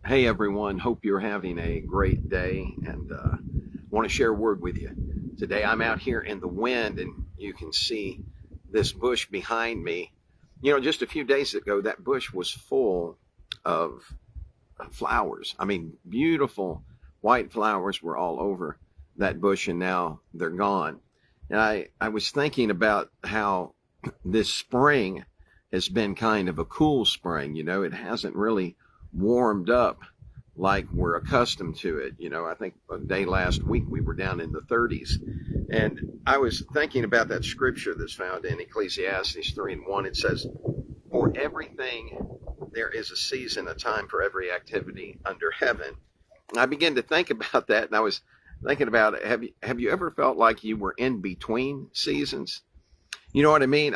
Hey everyone, hope you're having a great day and want to share a word with you. Today I'm out here in the wind and you can see this bush behind me. Just a few days ago, that bush was full of flowers. I mean, beautiful white flowers were all over that bush and now they're gone. And I was thinking about how this spring has been kind of a cool spring. It hasn't really warmed up like we're accustomed to it. I think a day last week we were down in the 30s. And I was thinking about that scripture that's found in Ecclesiastes 3:1. It says, "For everything there is a season, a time for every activity under heaven." And I began to think about that, and I was thinking about, have you ever felt like you were in between seasons? You know what I mean?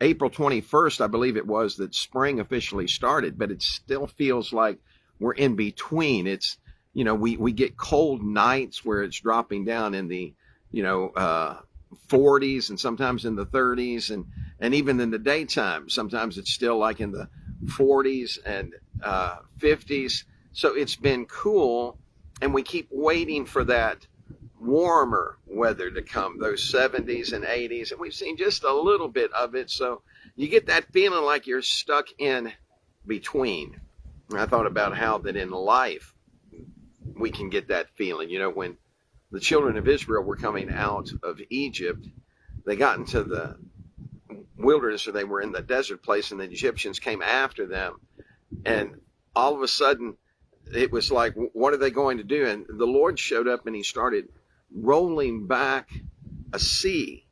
April 21st, I believe it was, that spring officially started, but it still feels like we're in between. It's, we get cold nights where it's dropping down in the, 40s and sometimes in the 30s, and even in the daytime, sometimes it's still like in the 40s and 50s. So it's been cool, and we keep waiting for that warmer weather to come, those 70s and 80s, and we've seen just a little bit of it. So you get that feeling like you're stuck in between. And I thought about how that in life we can get that feeling. When the children of Israel were coming out of Egypt, they got into the wilderness, or they were in the desert place, and the Egyptians came after them, and all of a sudden it was like, what are they going to do? And the Lord showed up and he started rolling back a sea,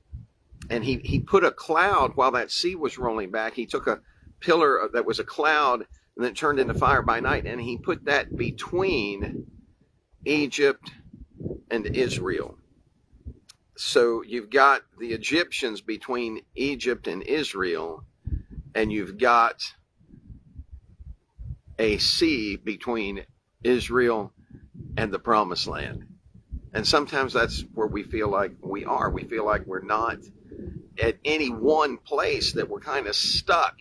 and he put a cloud while that sea was rolling back. He took a pillar that was a cloud and then turned into fire by night, and he put that between Egypt and Israel. So you've got the Egyptians between Egypt and Israel, and you've got a sea between Israel and the promised land. And sometimes that's where we feel like we are. We feel like we're not at any one place, that we're kind of stuck.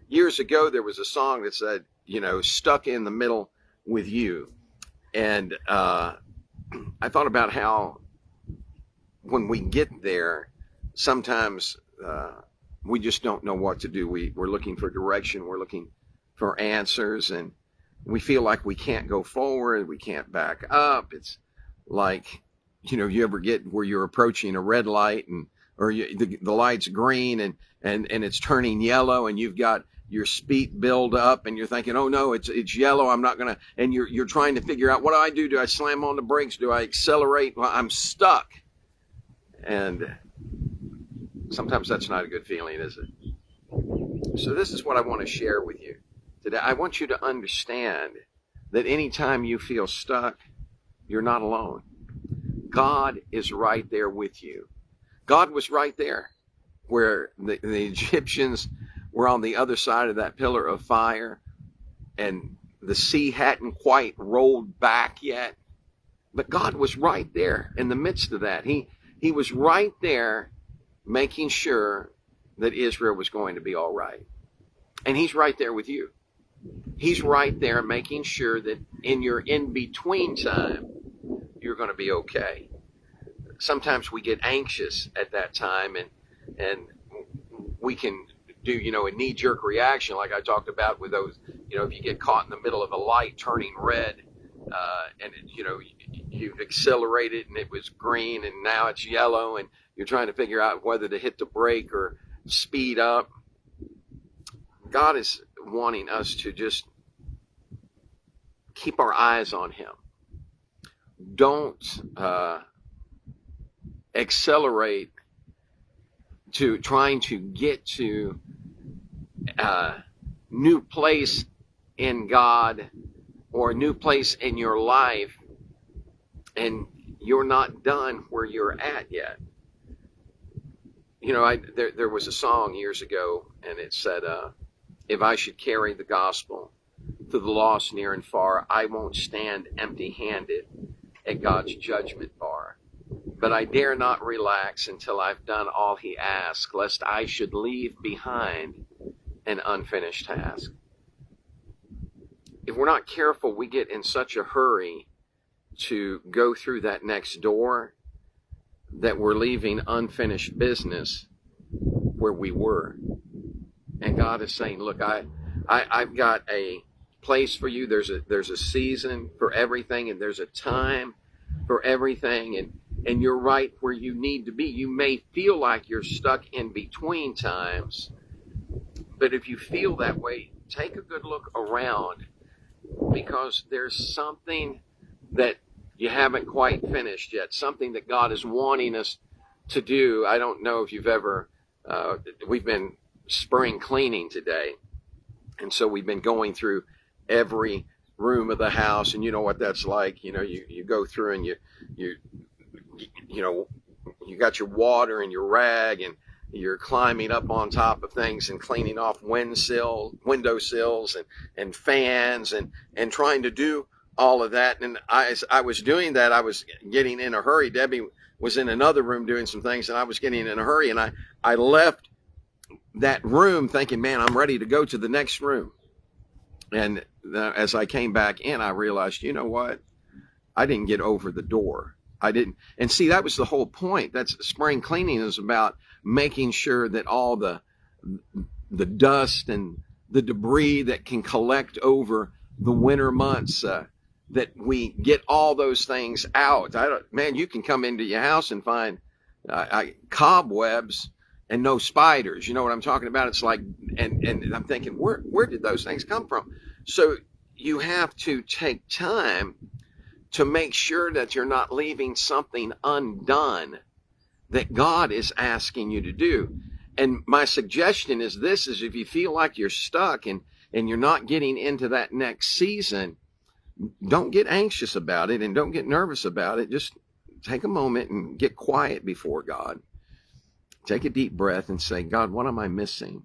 Years ago, there was a song that said, stuck in the middle with you. And I thought about how when we get there, sometimes we just don't know what to do. We're looking for direction. We're looking for answers. And we feel like we can't go forward. We can't back up. It's like, you ever get where you're approaching a red light, or the light's green and it's turning yellow, and you've got your speed build up, and you're thinking, oh no, it's yellow. I'm not going to, and you're trying to figure out, what do I do? Do I slam on the brakes? Do I accelerate? Well, I'm stuck. And sometimes that's not a good feeling, is it? So this is what I want to share with you today. I want you to understand that anytime you feel stuck, you're not alone. God is right there with you. God was right there where the Egyptians were on the other side of that pillar of fire, and the sea hadn't quite rolled back yet. But God was right there in the midst of that. He was right there making sure that Israel was going to be all right. And he's right there with you. He's right there making sure that in your in-between time, you're going to be okay. Sometimes we get anxious at that time, and we can do, a knee-jerk reaction like I talked about with those, if you get caught in the middle of a light turning red, and, you've accelerated and it was green and now it's yellow, and you're trying to figure out whether to hit the brake or speed up. God is wanting us to just keep our eyes on him. Don't accelerate to trying to get to a new place in God or a new place in your life, and you're not done where you're at yet. There was a song years ago, and it said, if I should carry the gospel to the lost near and far, I won't stand empty-handed at God's judgment bar. But I dare not relax until I've done all he asks, lest I should leave behind an unfinished task. If we're not careful, we get in such a hurry to go through that next door that we're leaving unfinished business where we were. And God is saying, look, I've got a place for you. There's a season for everything, and there's a time for everything, and you're right where you need to be. You may feel like you're stuck in between times, but if you feel that way, take a good look around, because there's something that you haven't quite finished yet, something that God is wanting us to do. I don't know if you've ever, we've been spring cleaning today, and so we've been going through every room of the house, and you know what that's like. You know, you go through and you got your water and your rag, and you're climbing up on top of things and cleaning off windowsills and fans and trying to do all of that. And I was doing that, I was getting in a hurry. Debbie was in another room doing some things, and I was getting in a hurry, and I left that room thinking, man, I'm ready to go to the next room. And as I came back in, I realized, you know what? I didn't get over the door. I didn't. And see, that was the whole point. That's spring cleaning is about making sure that all the dust and the debris that can collect over the winter months, that we get all those things out. Man, you can come into your house and find cobwebs and no spiders. You know what I'm talking about? It's like, and I'm thinking, where did those things come from? So you have to take time to make sure that you're not leaving something undone that God is asking you to do. And my suggestion is this, is if you feel like you're stuck and you're not getting into that next season, don't get anxious about it and don't get nervous about it. Just take a moment and get quiet before God. Take a deep breath and say, God, what am I missing?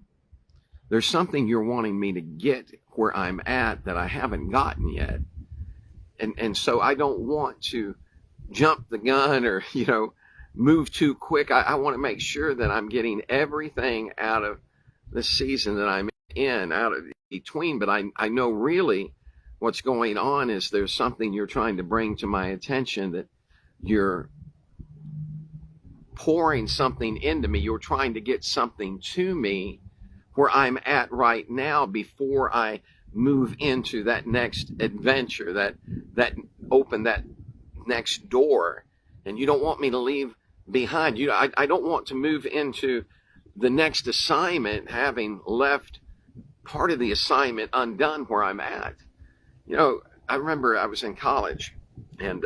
There's something you're wanting me to get where I'm at that I haven't gotten yet. And so I don't want to jump the gun or, move too quick. I want to make sure that I'm getting everything out of the season that I'm in, out of between. But I know really what's going on is there's something you're trying to bring to my attention, that you're pouring something into me. You're trying to get something to me where I'm at right now before I move into that next adventure, that open that next door. And you don't want me to leave behind. I don't want to move into the next assignment having left part of the assignment undone where I'm at. I remember I was in college, and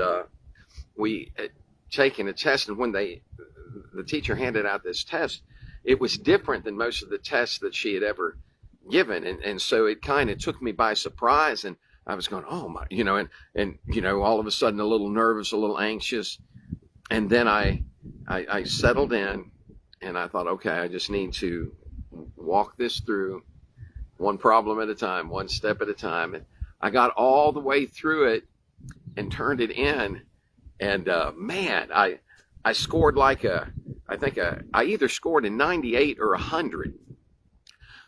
we had taken a test, and when the teacher handed out this test, it was different than most of the tests that she had ever given. And so it kind of took me by surprise, and I was going, oh my, and all of a sudden a little nervous, a little anxious. And then I settled in, and I thought, okay, I just need to walk this through one problem at a time, one step at a time. And I got all the way through it and turned it in. And man, I scored I either scored a 98 or 100.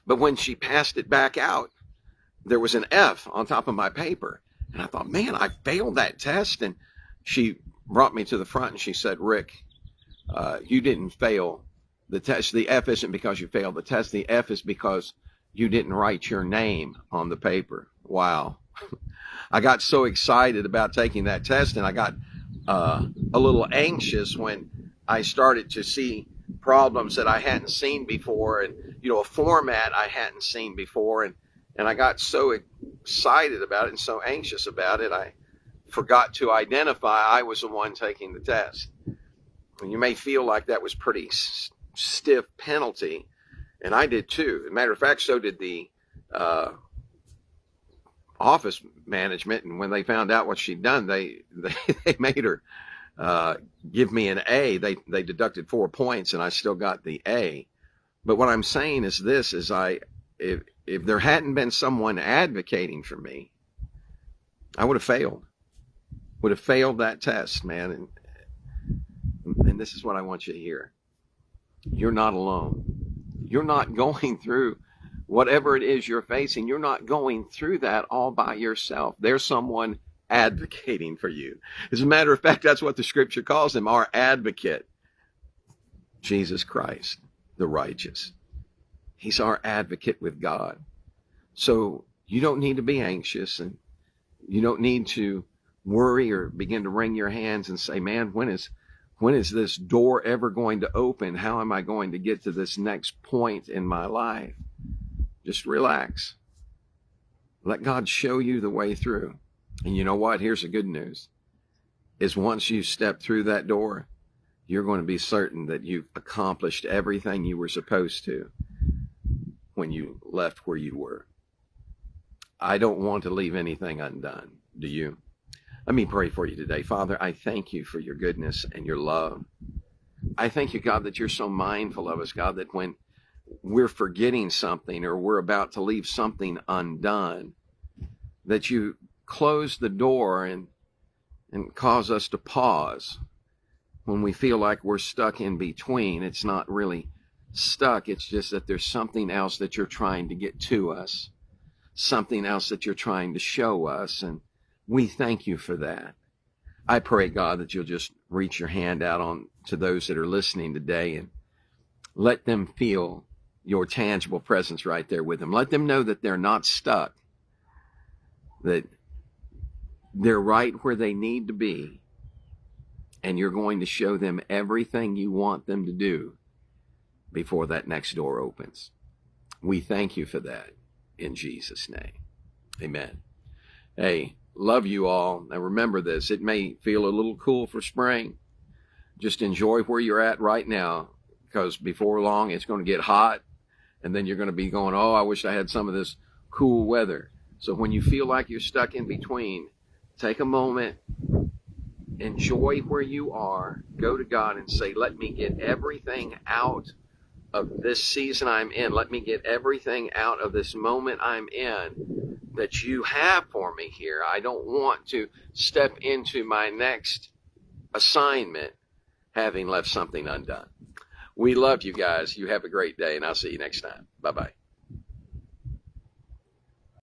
But when she passed it back out, there was an F on top of my paper. And I thought, man, I failed that test. And she brought me to the front and she said, Rick, you didn't fail the test. The F isn't because you failed the test. The F is because you didn't write your name on the paper. Wow. I got so excited about taking that test, and I got a little anxious when I started to see problems that I hadn't seen before, and a format I hadn't seen before, and I got so excited about it and so anxious about it, I forgot to identify I was the one taking the test. And you may feel like that was pretty stiff penalty, and I did too. As a matter of fact, so did the office management, and when they found out what she'd done, they made her give me an A. They deducted 4 points, and I still got the A. But what I'm saying is this: if there hadn't been someone advocating for me, I would have failed. Would have failed that test, man. And this is what I want you to hear: you're not alone. You're not going through Whatever it is you're facing, you're not going through that all by yourself. There's someone advocating for you. As a matter of fact, that's what the scripture calls him, our advocate, Jesus Christ, the righteous. He's our advocate with God. So you don't need to be anxious, and you don't need to worry or begin to wring your hands and say, man, when is this door ever going to open? How am I going to get to this next point in my life? Just relax. Let God show you the way through. And you know what? Here's the good news, is once you step through that door, you're going to be certain that you've accomplished everything you were supposed to when you left where you were. I don't want to leave anything undone. Do you? Let me pray for you today. Father, I thank you for your goodness and your love. I thank you, God, that you're so mindful of us, God, that when we're forgetting something or we're about to leave something undone, that you close the door and cause us to pause when we feel like we're stuck in between. It's not really stuck. It's just that there's something else that you're trying to get to us, something else that you're trying to show us. And we thank you for that. I pray, God, that you'll just reach your hand out on to those that are listening today and let them feel your tangible presence right there with them. Let them know that they're not stuck, that they're right where they need to be, and you're going to show them everything you want them to do before that next door opens. We thank you for that in Jesus' name. Amen. Hey, love you all. Now remember this, it may feel a little cool for spring. Just enjoy where you're at right now, because before long it's going to get hot, and then you're going to be going, oh, I wish I had some of this cool weather. So when you feel like you're stuck in between, take a moment, enjoy where you are, go to God and say, let me get everything out of this season I'm in. Let me get everything out of this moment I'm in that you have for me here. I don't want to step into my next assignment having left something undone. We love you guys. You have a great day, and I'll see you next time. Bye-bye.